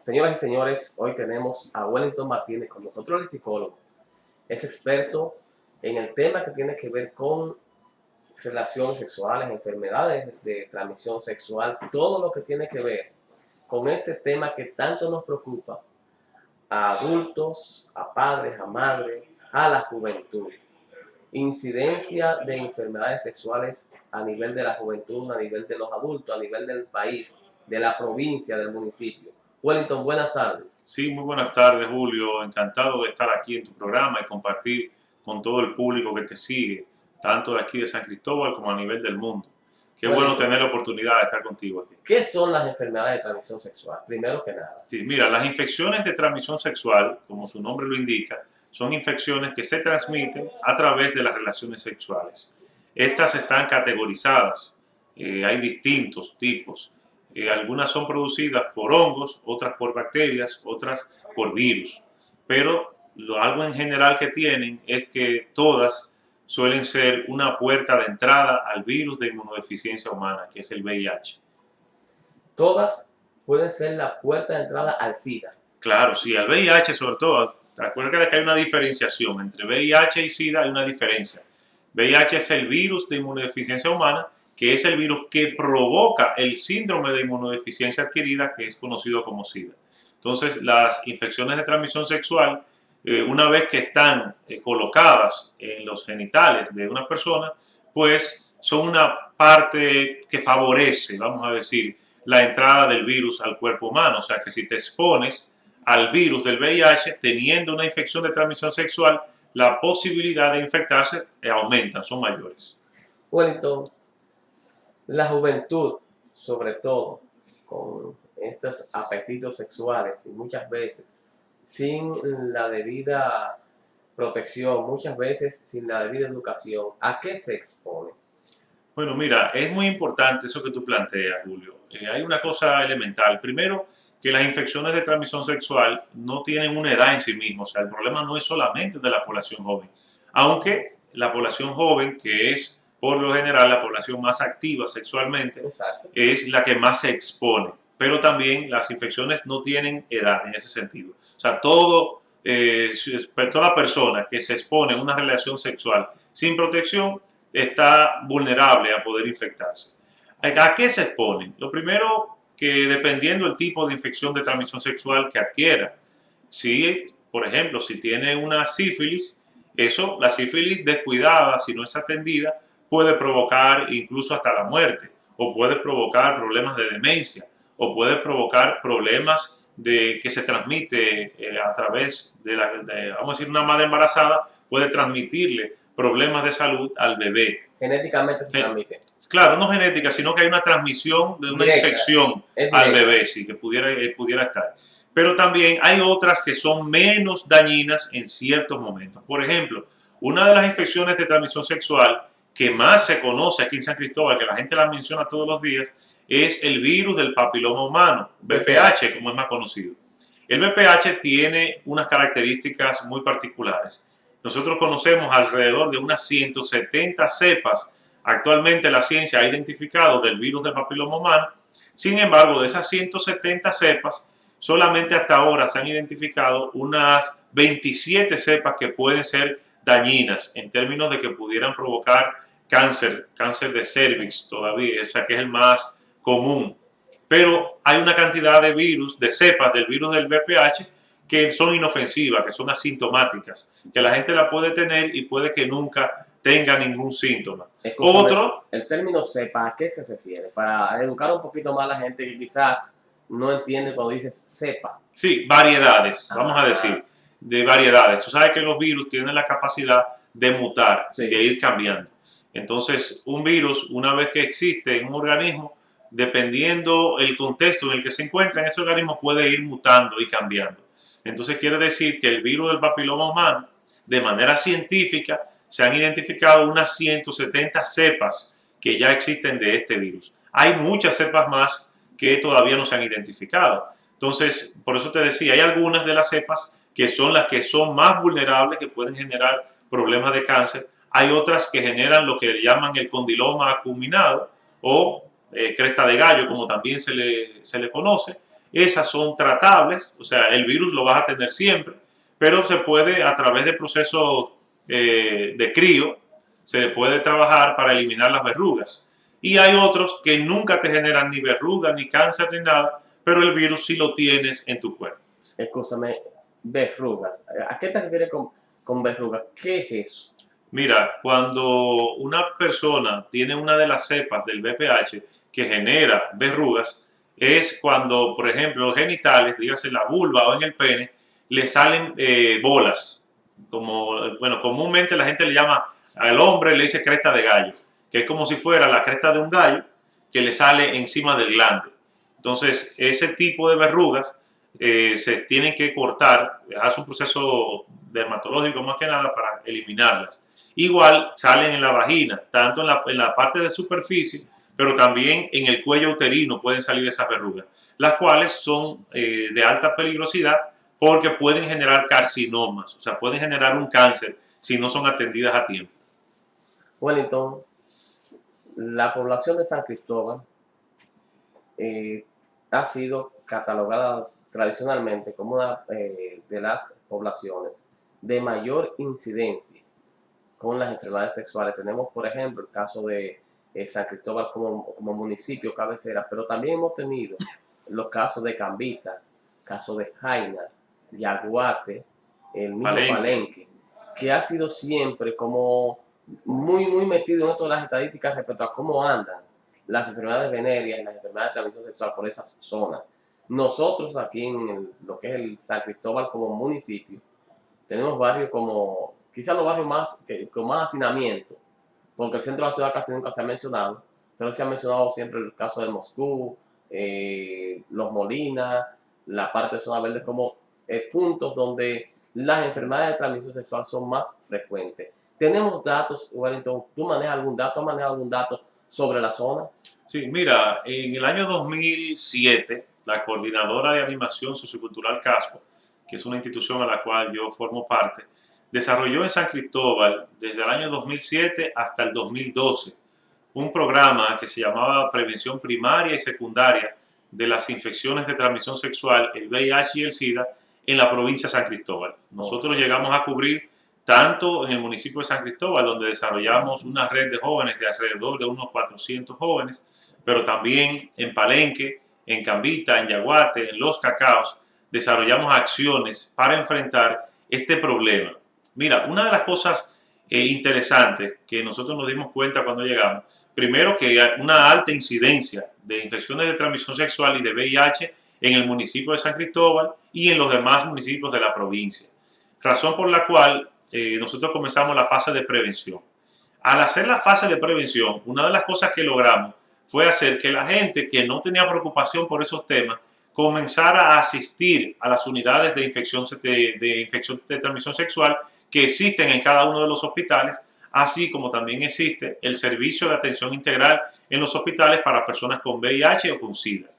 Señoras y señores, hoy tenemos a Wellington Martínez con nosotros, el psicólogo. Es experto en el tema que tiene que ver con relaciones sexuales, enfermedades de transmisión sexual, todo lo que tiene que ver con ese tema que tanto nos preocupa a adultos, a padres, a madres, a la juventud. Incidencia de enfermedades sexuales a nivel de la juventud, a nivel de los adultos, a nivel del país, de la provincia, del municipio. Wellington, buenas tardes. Sí, muy buenas tardes, Julio. Encantado de estar aquí en tu programa y compartir con todo el público que te sigue, tanto de aquí de San Cristóbal como a nivel del mundo. Qué bueno tener la oportunidad de estar contigo aquí. ¿Qué son las enfermedades de transmisión sexual? Primero que nada. Sí, mira, las infecciones de transmisión sexual, como su nombre lo indica, son infecciones que se transmiten a través de las relaciones sexuales. Estas están categorizadas, hay distintos tipos. Algunas son producidas por hongos, otras por bacterias, otras por virus. Pero algo en general que tienen es que todas suelen ser una puerta de entrada al virus de inmunodeficiencia humana, que es el VIH. Todas pueden ser la puerta de entrada al SIDA. Claro, sí, al VIH sobre todo. Acuérdate que hay una diferenciación entre VIH y SIDA, hay una diferencia. VIH es el virus de inmunodeficiencia humana, que es el virus que provoca el síndrome de inmunodeficiencia adquirida, que es conocido como SIDA. Entonces, las infecciones de transmisión sexual, una vez que están colocadas en los genitales de una persona, pues son una parte que favorece, vamos a decir, la entrada del virus al cuerpo humano. O sea, que si te expones al virus del VIH teniendo una infección de transmisión sexual, la posibilidad de infectarse aumenta, son mayores. Wellington, la juventud, sobre todo, con estos apetitos sexuales y muchas veces sin la debida protección, muchas veces sin la debida educación, ¿a qué se expone? Bueno, mira, es muy importante eso que tú planteas, Julio. Hay una cosa elemental. Primero, que las infecciones de transmisión sexual no tienen una edad en sí misma. O sea, el problema no es solamente de la población joven. Aunque la población joven, que es por lo general la población más activa sexualmente, Exacto. es la que más se expone. Pero también las infecciones no tienen edad en ese sentido. O sea, toda persona que se expone a una relación sexual sin protección está vulnerable a poder infectarse. ¿A qué se exponen? Lo primero, que dependiendo del tipo de infección de transmisión sexual que adquiera, si, por ejemplo, si tiene una sífilis, la sífilis descuidada, si no es atendida, puede provocar incluso hasta la muerte, o puede provocar problemas de demencia, o puede provocar problemas que se transmite a través vamos a decir, una madre embarazada puede transmitirle problemas de salud al bebé. Genéticamente se transmite. Claro, no genética, sino que hay una transmisión de una infección al bebé, sí, que pudiera estar. Pero también hay otras que son menos dañinas en ciertos momentos. Por ejemplo, una de las infecciones de transmisión sexual que más se conoce aquí en San Cristóbal, que la gente la menciona todos los días, es el virus del papiloma humano, VPH, como es más conocido. El VPH tiene unas características muy particulares. Nosotros conocemos alrededor de unas 170 cepas. Actualmente la ciencia ha identificado del virus del papiloma humano. Sin embargo, de esas 170 cepas, solamente hasta ahora se han identificado unas 27 cepas que pueden ser dañinas en términos de que pudieran provocar cáncer de cervix todavía, o sea que es el más común. Pero hay una cantidad de virus, de cepas del virus del VPH que son inofensivas, que son asintomáticas, que la gente la puede tener y puede que nunca tenga ningún síntoma. El término cepa, ¿a qué se refiere? Para educar un poquito más a la gente que quizás no entiende cuando dices cepa. Sí, variedades, vamos a decir, de variedades. Tú sabes que los virus tienen la capacidad de mutar, sí, de ir cambiando. Entonces, un virus, una vez que existe en un organismo, dependiendo el contexto en el que se encuentra en ese organismo, puede ir mutando y cambiando. Entonces, quiere decir que el virus del papiloma humano, de manera científica, se han identificado unas 170 cepas que ya existen de este virus. Hay muchas cepas más que todavía no se han identificado. Entonces, por eso te decía, hay algunas de las cepas que son las que son más vulnerables, que pueden generar problemas de cáncer. Hay otras que generan lo que llaman el condiloma acuminado o cresta de gallo, como también se le conoce. esas son tratables, o sea, el virus lo vas a tener siempre, pero se puede a través de procesos de crío, se puede trabajar para eliminar las verrugas. Y hay otros que nunca te generan ni verrugas, ni cáncer, ni nada, pero el virus sí lo tienes en tu cuerpo. Escúchame, verrugas. ¿A qué te refieres con verrugas? ¿Qué es eso? Mira, cuando una persona tiene una de las cepas del VPH que genera verrugas, es cuando, por ejemplo, genitales, dígase la vulva o en el pene, le salen bolas. Como, bueno, comúnmente la gente le llama, al hombre le dice cresta de gallo, que es como si fuera la cresta de un gallo que le sale encima del glande. Entonces, ese tipo de verrugas se tienen que cortar, hace un proceso dermatológico más que nada para eliminarlas. Igual salen en la vagina, tanto en la parte de superficie, pero también en el cuello uterino pueden salir esas verrugas, las cuales son de alta peligrosidad porque pueden generar carcinomas, o sea, pueden generar un cáncer si no son atendidas a tiempo. Wellington, la población de San Cristóbal ha sido catalogada tradicionalmente como una de las poblaciones de mayor incidencia con las enfermedades sexuales. Tenemos, por ejemplo, el caso de San Cristóbal como municipio cabecera, pero también hemos tenido los casos de Cambita, caso de Jaina, Yaguate, el mismo Palenque, que ha sido siempre como muy metido en todas las estadísticas respecto a cómo andan las enfermedades venéreas y las enfermedades de transmisión sexual por esas zonas. Nosotros aquí en lo que es el San Cristóbal como municipio, tenemos barrios como, quizás los barrios con más hacinamiento, porque el centro de la ciudad casi nunca se ha mencionado, pero se ha mencionado siempre el caso de Moscú, Los Molinas, la parte de zona verde, como puntos donde las enfermedades de transmisión sexual son más frecuentes. Tenemos datos, Wellington, ¿tú manejas algún dato? ¿Has manejado algún dato sobre la zona? Sí, mira, en el año 2007, la coordinadora de animación sociocultural Caspo, que es una institución a la cual yo formo parte, desarrolló en San Cristóbal desde el año 2007 hasta el 2012 un programa que se llamaba Prevención Primaria y Secundaria de las Infecciones de Transmisión Sexual, el VIH y el SIDA, en la provincia de San Cristóbal. Nosotros llegamos a cubrir tanto en el municipio de San Cristóbal, donde desarrollamos una red de jóvenes de alrededor de unos 400 jóvenes, pero también en Palenque, en Cambita, en Yaguate, en Los Cacaos, desarrollamos acciones para enfrentar este problema. Mira, una de las cosas interesantes que nosotros nos dimos cuenta cuando llegamos, primero que hay una alta incidencia de infecciones de transmisión sexual y de VIH en el municipio de San Cristóbal y en los demás municipios de la provincia. Razón por la cual nosotros comenzamos la fase de prevención. Al hacer la fase de prevención, una de las cosas que logramos fue hacer que la gente que no tenía preocupación por esos temas comenzara a asistir a las unidades de infección de transmisión sexual que existen en cada uno de los hospitales, así como también existe el servicio de atención integral en los hospitales para personas con VIH o con SIDA.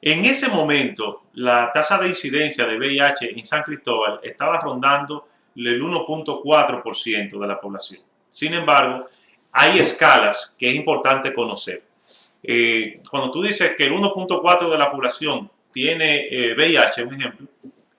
En ese momento, la tasa de incidencia de VIH en San Cristóbal estaba rondando el 1.4% de la población. Sin embargo, hay escalas que es importante conocer. Cuando tú dices que el 1.4% de la población tiene VIH, por ejemplo,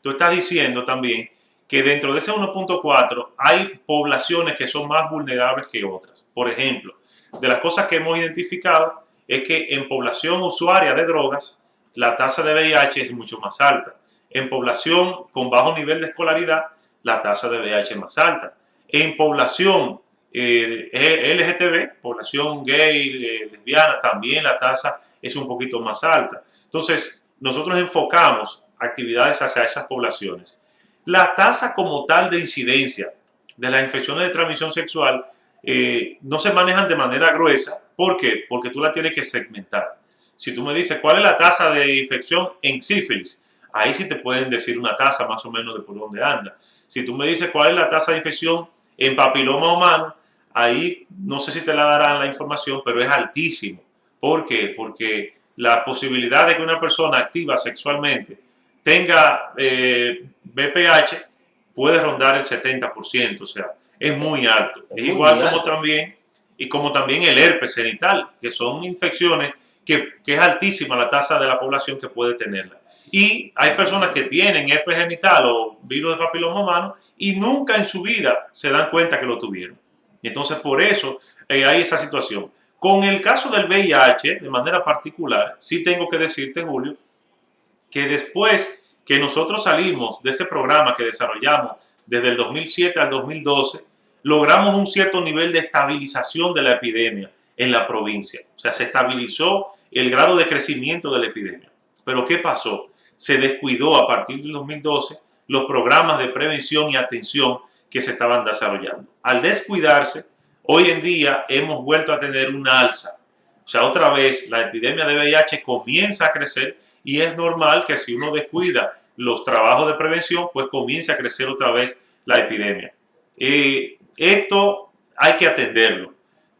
tú estás diciendo también que dentro de ese 1.4 hay poblaciones que son más vulnerables que otras. Por ejemplo, de las cosas que hemos identificado es que en población usuaria de drogas, la tasa de VIH es mucho más alta. En población con bajo nivel de escolaridad, la tasa de VIH es más alta. En población LGTB, población gay, lesbiana, también la tasa es un poquito más alta. Entonces, nosotros enfocamos actividades hacia esas poblaciones. La tasa como tal de incidencia de las infecciones de transmisión sexual no se manejan de manera gruesa. ¿Por qué? Porque tú la tienes que segmentar. Si tú me dices cuál es la tasa de infección en sífilis, ahí sí te pueden decir una tasa más o menos de por dónde anda. Si tú me dices cuál es la tasa de infección en papiloma humano, ahí no sé si te la darán la información, pero es altísimo. ¿Por qué? Porque la posibilidad de que una persona activa sexualmente tenga VPH puede rondar el 70%, o sea, es muy alto. Es igual como también el herpes genital, que son infecciones que es altísima la tasa de la población que puede tenerla. Y hay personas que tienen herpes genital o virus de papiloma humano y nunca en su vida se dan cuenta que lo tuvieron. Y entonces por eso hay esa situación. Con el caso del VIH, de manera particular, sí tengo que decirte, Julio, que después que nosotros salimos de ese programa que desarrollamos desde el 2007 al 2012, logramos un cierto nivel de estabilización de la epidemia en la provincia. O sea, se estabilizó el grado de crecimiento de la epidemia. Pero ¿qué pasó? Se descuidó a partir del 2012 los programas de prevención y atención que se estaban desarrollando. Al descuidarse, hoy en día hemos vuelto a tener una alza. O sea, otra vez la epidemia de VIH comienza a crecer y es normal que si uno descuida los trabajos de prevención, pues comience a crecer otra vez la epidemia. Esto hay que atenderlo.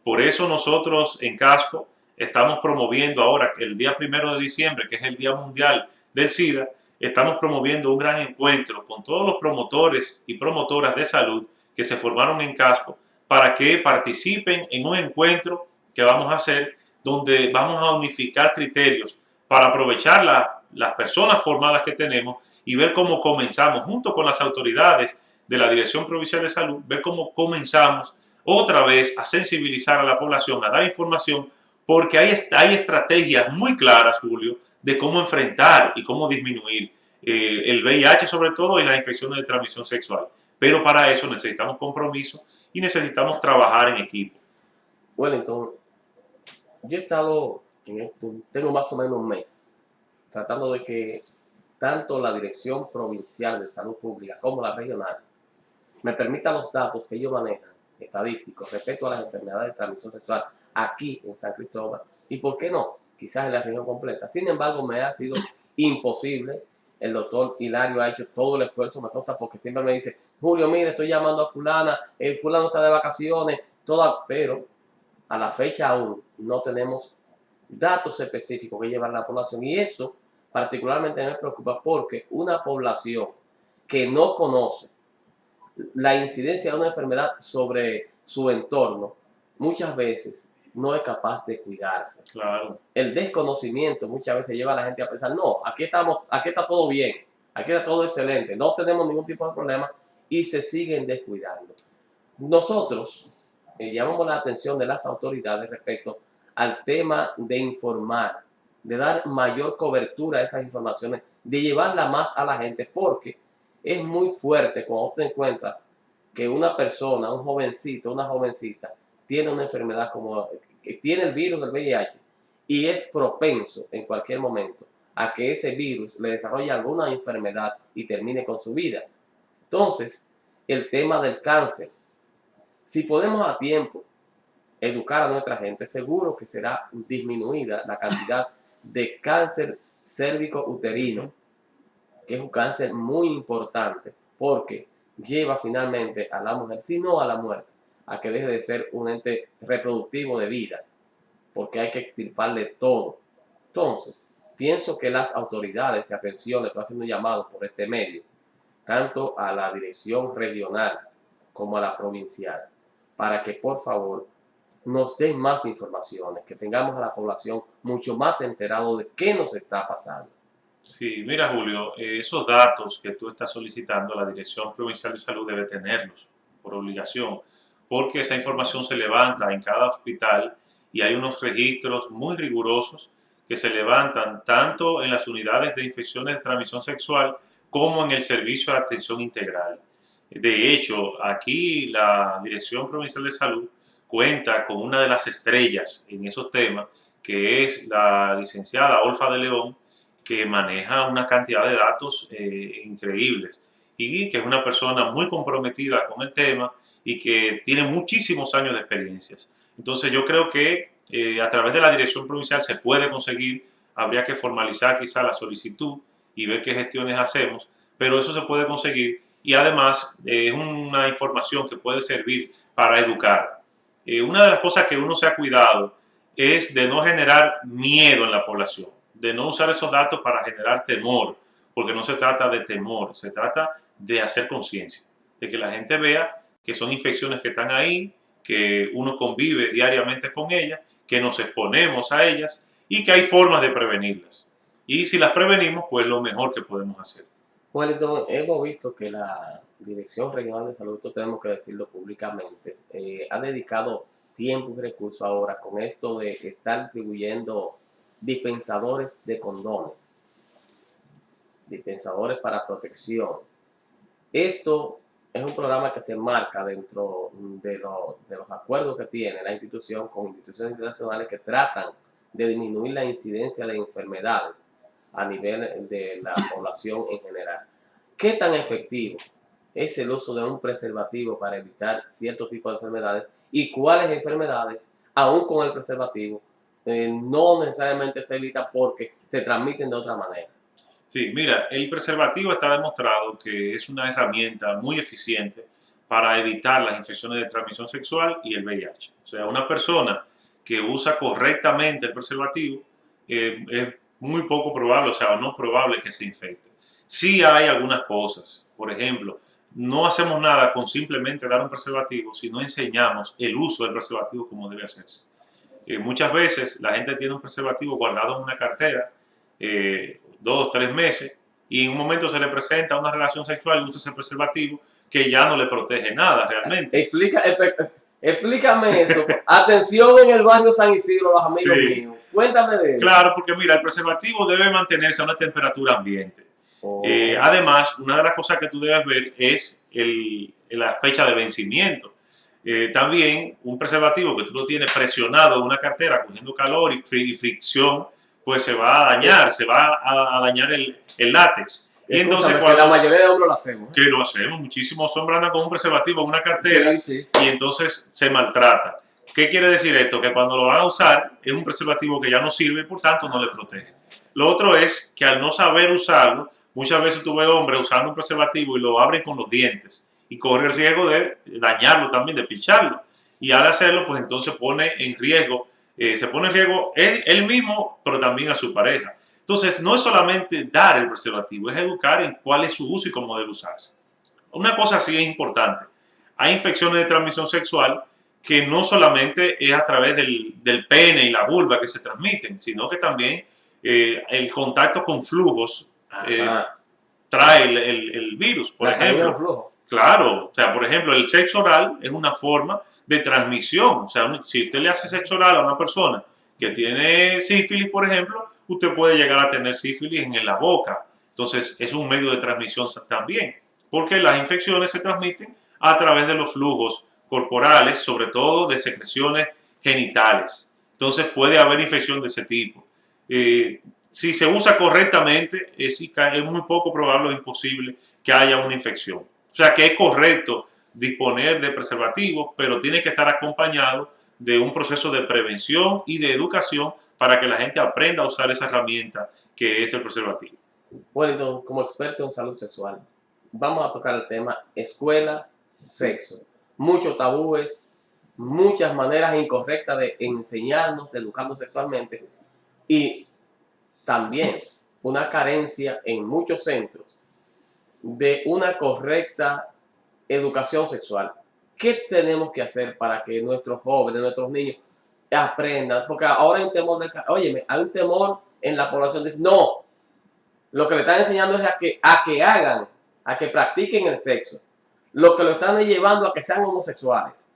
Por eso nosotros en Casco estamos promoviendo ahora, el día 1 de diciembre, que es el Día Mundial del SIDA, estamos promoviendo un gran encuentro con todos los promotores y promotoras de salud que se formaron en Casco para que participen en un encuentro que vamos a hacer donde vamos a unificar criterios para aprovechar las personas formadas que tenemos y ver cómo comenzamos, junto con las autoridades de la Dirección Provincial de Salud, ver cómo comenzamos otra vez a sensibilizar a la población, a dar información, porque hay estrategias muy claras, Julio, de cómo enfrentar y cómo disminuir el VIH sobre todo y las infecciones de transmisión sexual. Pero para eso necesitamos compromiso y necesitamos trabajar en equipo. Wellington, yo he estado, tengo más o menos un mes, tratando de que tanto la Dirección Provincial de Salud Pública como la regional me permitan los datos que ellos manejan, estadísticos, respecto a las enfermedades de transmisión sexual aquí en San Cristóbal, y por qué no, quizás en la región completa. Sin embargo, me ha sido imposible. El doctor Hilario ha hecho todo el esfuerzo, me consta, porque siempre me dice, Julio, mire, estoy llamando a fulana, el fulano está de vacaciones, pero a la fecha aún no tenemos datos específicos que llevar a la población, y eso particularmente me preocupa porque una población que no conoce la incidencia de una enfermedad sobre su entorno muchas veces no es capaz de cuidarse. Claro. El desconocimiento muchas veces lleva a la gente a pensar, no, aquí está todo bien, aquí está todo excelente, no tenemos ningún tipo de problema, y se siguen descuidando. Nosotros llamamos la atención de las autoridades respecto al tema de informar, de dar mayor cobertura a esas informaciones, de llevarla más a la gente, porque es muy fuerte cuando te encuentras que una persona, un jovencito, una jovencita, tiene una enfermedad como que tiene el virus del VIH y es propenso en cualquier momento a que ese virus le desarrolle alguna enfermedad y termine con su vida. Entonces, el tema del cáncer, si podemos a tiempo educar a nuestra gente, seguro que será disminuida la cantidad de cáncer cérvico-uterino, que es un cáncer muy importante porque lleva finalmente a la mujer, si no a la muerte, a que deje de ser un ente reproductivo de vida, porque hay que extirparle todo. Entonces, pienso que las autoridades, y atención, le estoy haciendo un llamado por este medio, tanto a la dirección regional como a la provincial, para que por favor nos den más informaciones, que tengamos a la población mucho más enterado de qué nos está pasando. Sí, mira Julio, esos datos que tú estás solicitando, la Dirección Provincial de Salud debe tenerlos por obligación, porque esa información se levanta en cada hospital y hay unos registros muy rigurosos que se levantan tanto en las unidades de infecciones de transmisión sexual como en el servicio de atención integral. De hecho, aquí la Dirección Provincial de Salud cuenta con una de las estrellas en esos temas, que es la licenciada Olfa de León, que maneja una cantidad de datos increíbles y que es una persona muy comprometida con el tema y que tiene muchísimos años de experiencias. Entonces yo creo que a través de la Dirección Provincial se puede conseguir, habría que formalizar quizá la solicitud y ver qué gestiones hacemos, pero eso se puede conseguir y además es una información que puede servir para educar. Una de las cosas que uno se ha cuidado es de no generar miedo en la población, de no usar esos datos para generar temor, porque no se trata de temor, se trata de hacer conciencia, de que la gente vea que son infecciones que están ahí, que uno convive diariamente con ellas, que nos exponemos a ellas y que hay formas de prevenirlas. y si las prevenimos, pues lo mejor que podemos hacer. Wellington, hemos visto que la Dirección Regional de Salud, esto tenemos que decirlo públicamente, ha dedicado tiempo y recursos ahora con esto de estar distribuyendo dispensadores de condones, dispensadores para protección. Esto es un programa que se marca dentro de los acuerdos que tiene la institución con instituciones internacionales que tratan de disminuir la incidencia de enfermedades a nivel de la población en general. ¿Qué tan efectivo es el uso de un preservativo para evitar cierto tipo de enfermedades y cuáles enfermedades, aún con el preservativo, no necesariamente se evitan porque se transmiten de otra manera? Sí, mira, el preservativo está demostrado que es una herramienta muy eficiente para evitar las infecciones de transmisión sexual y el VIH. O sea, una persona que usa correctamente el preservativo es muy poco probable, o sea, no probable que se infecte. Sí hay algunas cosas, por ejemplo, no hacemos nada con simplemente dar un preservativo si no enseñamos el uso del preservativo como debe hacerse. Muchas veces la gente tiene un preservativo guardado en una cartera, 2 o 3 meses, y en un momento se le presenta una relación sexual y usa ese preservativo que ya no le protege nada realmente. Explícame eso. Atención en el barrio San Isidro, los amigos míos. Cuéntame de eso. Claro, porque mira, el preservativo debe mantenerse a una temperatura ambiente. Además, una de las cosas que tú debes ver es la fecha de vencimiento. También un preservativo que tú lo tienes presionado en una cartera, cogiendo calor y fricción, pues se va a dañar, se va a dañar el látex. Y entonces cuando la mayoría de hombres lo hacemos. Que lo hacemos, muchísimos hombres andan con un preservativo en una cartera y entonces se maltrata. ¿Qué quiere decir esto? Que cuando lo van a usar es un preservativo que ya no sirve y por tanto no le protege. Lo otro es que al no saber usarlo, muchas veces tú ves hombres usando un preservativo y lo abren con los dientes y corre el riesgo de dañarlo también, de pincharlo. Y al hacerlo, pues entonces pone en riesgo, se pone en riesgo él mismo, pero también a su pareja. Entonces, no es solamente dar el preservativo, es educar en cuál es su uso y cómo debe usarse. Una cosa sí es importante. Hay infecciones de transmisión sexual que no solamente es a través del pene y la vulva que se transmiten, sino que también el contacto con flujos trae el virus, por ejemplo. Claro, o sea, por ejemplo, el sexo oral es una forma de transmisión. O sea, si usted le hace sexo oral a una persona que tiene sífilis, por ejemplo, usted puede llegar a tener sífilis en la boca. Entonces, es un medio de transmisión también, porque las infecciones se transmiten a través de los flujos corporales, sobre todo de secreciones genitales. Entonces, puede haber infección de ese tipo. Si se usa correctamente, es muy poco probable o imposible que haya una infección. O sea, que es correcto disponer de preservativos, pero tiene que estar acompañado de un proceso de prevención y de educación para que la gente aprenda a usar esa herramienta que es el preservativo. Bueno, como experto en salud sexual, vamos a tocar el tema escuela, sexo. Muchos tabúes, muchas maneras incorrectas de enseñarnos, de educarnos sexualmente y también una carencia en muchos centros de una correcta educación sexual. ¿Qué tenemos que hacer para que nuestros jóvenes, nuestros niños aprendan? Porque ahora hay un temor hay un temor en la población. Dice, no, lo que le están enseñando es a que practiquen el sexo. Lo que lo están llevando a que sean homosexuales.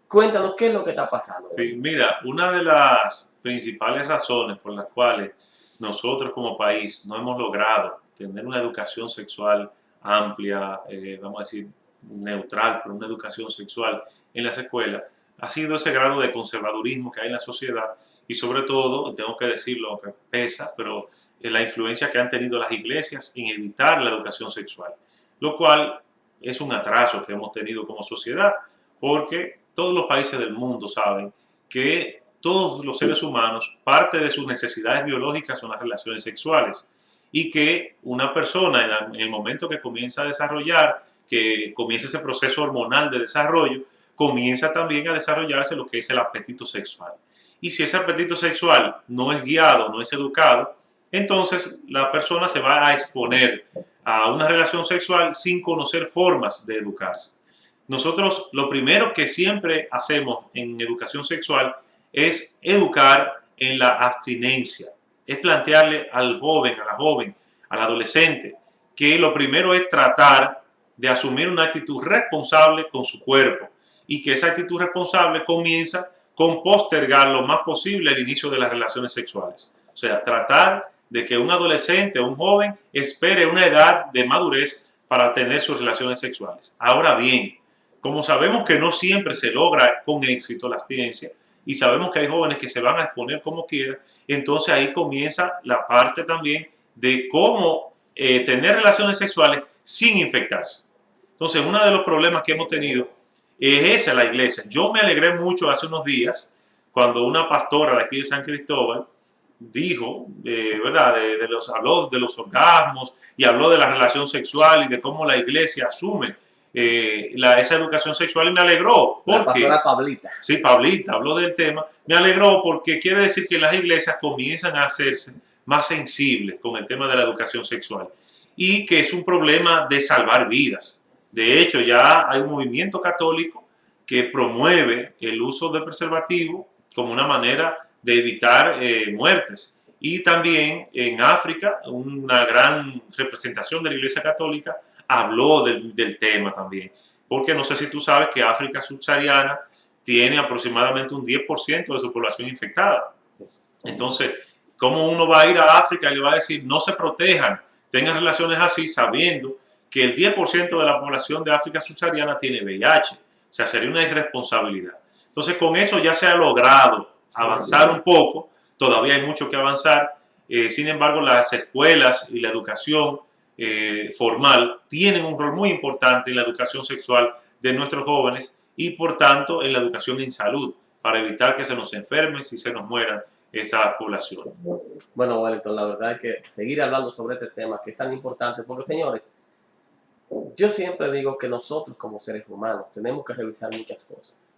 Cuéntanos qué es lo que está pasando. Sí, mira, una de las principales razones por las cuales nosotros como país no hemos logrado tener una educación sexual amplia, vamos a decir, neutral, pero una educación sexual en las escuelas, ha sido ese grado de conservadurismo que hay en la sociedad y sobre todo, tengo que decirlo, que pesa, pero la influencia que han tenido las iglesias en evitar la educación sexual, lo cual es un atraso que hemos tenido como sociedad, porque todos los países del mundo saben que todos los seres humanos, parte de sus necesidades biológicas son las relaciones sexuales y que una persona en el momento que comienza a desarrollar, que comienza ese proceso hormonal de desarrollo, comienza también a desarrollarse lo que es el apetito sexual. Y si ese apetito sexual no es guiado, no es educado, entonces la persona se va a exponer a una relación sexual sin conocer formas de educarse. Nosotros lo primero que siempre hacemos en educación sexual es educar en la abstinencia. es plantearle al joven, a la joven, al adolescente, que lo primero es tratar de asumir una actitud responsable con su cuerpo y que esa actitud responsable comienza con postergar lo más posible el inicio de las relaciones sexuales. O sea, tratar de que un adolescente o un joven espere una edad de madurez para tener sus relaciones sexuales. Ahora bien, como sabemos que no siempre se logra con éxito la abstinencia y sabemos que hay jóvenes que se van a exponer como quieran, entonces ahí comienza la parte también de cómo tener relaciones sexuales sin infectarse. Entonces, uno de los problemas que hemos tenido es esa, la iglesia. Yo me alegré mucho hace unos días cuando una pastora de aquí de San Cristóbal dijo, ¿verdad? Habló de los orgasmos y habló de la relación sexual y de cómo la iglesia asume esa educación sexual y me alegró. La pastora Pablita. Sí, Pablita habló del tema. Me alegró porque quiere decir que las iglesias comienzan a hacerse más sensibles con el tema de la educación sexual y que es un problema de salvar vidas. De hecho, ya hay un movimiento católico que promueve el uso de preservativo como una manera de evitar muertes. Y también en África, una gran representación de la Iglesia Católica habló del tema también. Porque no sé si tú sabes que África subsahariana tiene aproximadamente un 10% de su población infectada. Entonces, ¿cómo uno va a ir a África y le va a decir no se protejan, tengan relaciones así, sabiendo que el 10% de la población de África subsahariana tiene VIH? O sea, sería una irresponsabilidad. Entonces, con eso ya se ha logrado avanzar un poco, todavía hay mucho que avanzar, sin embargo, las escuelas y la educación formal tienen un rol muy importante en la educación sexual de nuestros jóvenes y, por tanto, en la educación en salud, para evitar que se nos enfermen y se nos muera esa población. Bueno, Wellington, la verdad es que seguir hablando sobre este tema que es tan importante, porque, señores, yo siempre digo que nosotros como seres humanos tenemos que revisar muchas cosas.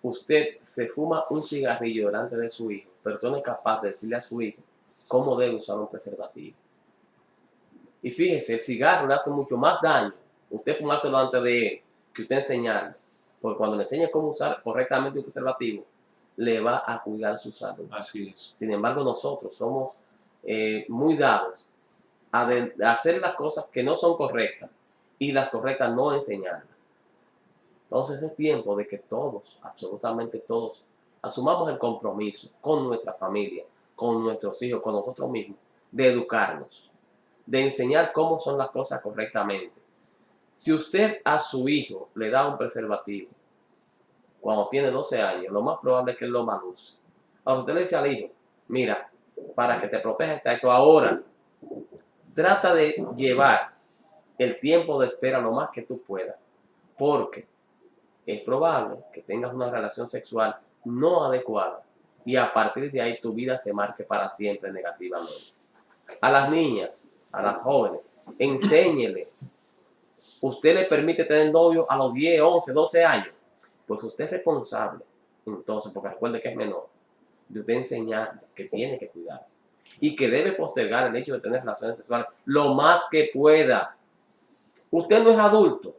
Usted se fuma un cigarrillo delante de su hijo, pero usted no es capaz de decirle a su hijo cómo debe usar un preservativo. Y fíjese, el cigarro le hace mucho más daño usted fumárselo antes de él que usted enseñarle. Porque cuando le enseña cómo usar correctamente un preservativo, le va a cuidar su salud. Así es. Sin embargo, nosotros somos muy dados a hacer las cosas que no son correctas y las correctas no enseñarlas. Entonces es tiempo de que todos, absolutamente todos, asumamos el compromiso con nuestra familia, con nuestros hijos, con nosotros mismos, de educarnos, de enseñar cómo son las cosas correctamente. Si usted a su hijo le da un preservativo cuando tiene 12 años, lo más probable es que él lo mal use. Ahora usted le dice al hijo, mira, para que te proteja está esto ahora, trata de llevar el tiempo de espera lo más que tú puedas, porque es probable que tengas una relación sexual no adecuada y a partir de ahí tu vida se marque para siempre negativamente. A las niñas, a las jóvenes, enséñele. Usted le permite tener novio a los 10, 11, 12 años. Pues usted es responsable, entonces, porque recuerde que es menor, de usted enseñarle que tiene que cuidarse y que debe postergar el hecho de tener relaciones sexuales lo más que pueda. Usted no es adulto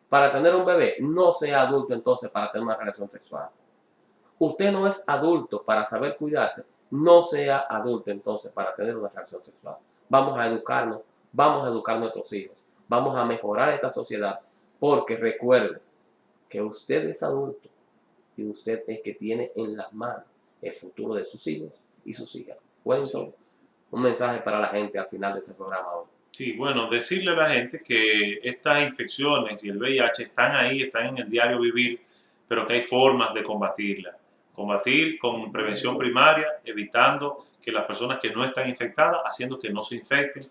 para tener un bebé, no sea adulto entonces para tener una relación sexual. Usted no es adulto para saber cuidarse, no sea adulto entonces para tener una relación sexual. Vamos a educarnos, vamos a educar a nuestros hijos, vamos a mejorar esta sociedad, porque recuerde que usted es adulto y usted es que tiene en las manos el futuro de sus hijos y sus hijas. Bueno, sí. Un mensaje para la gente al final de este programa hoy. Sí, bueno, decirle a la gente que estas infecciones y el VIH están ahí, están en el diario vivir, pero que hay formas de combatirla. Combatir con prevención primaria, evitando que las personas que no están infectadas, haciendo que no se infecten.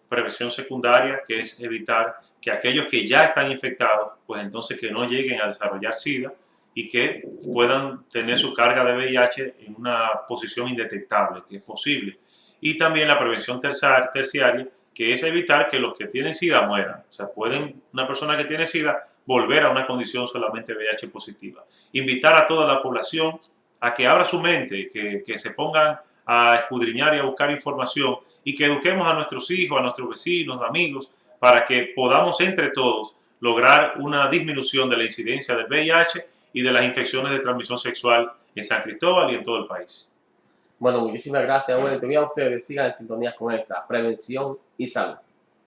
Prevención secundaria, que es evitar que aquellos que ya están infectados, pues entonces que no lleguen a desarrollar SIDA y que puedan tener su carga de VIH en una posición indetectable, que es posible. Y también la prevención terciaria, que es evitar que los que tienen SIDA mueran. O sea, pueden una persona que tiene SIDA volver a una condición solamente VIH positiva. Invitar a toda la población a que abra su mente, que se pongan a escudriñar y a buscar información y que eduquemos a nuestros hijos, a nuestros vecinos, amigos, para que podamos entre todos lograr una disminución de la incidencia del VIH y de las infecciones de transmisión sexual en San Cristóbal y en todo el país. Bueno, muchísimas gracias, Wellington. Y a ustedes sigan en sintonía con esta prevención y salud.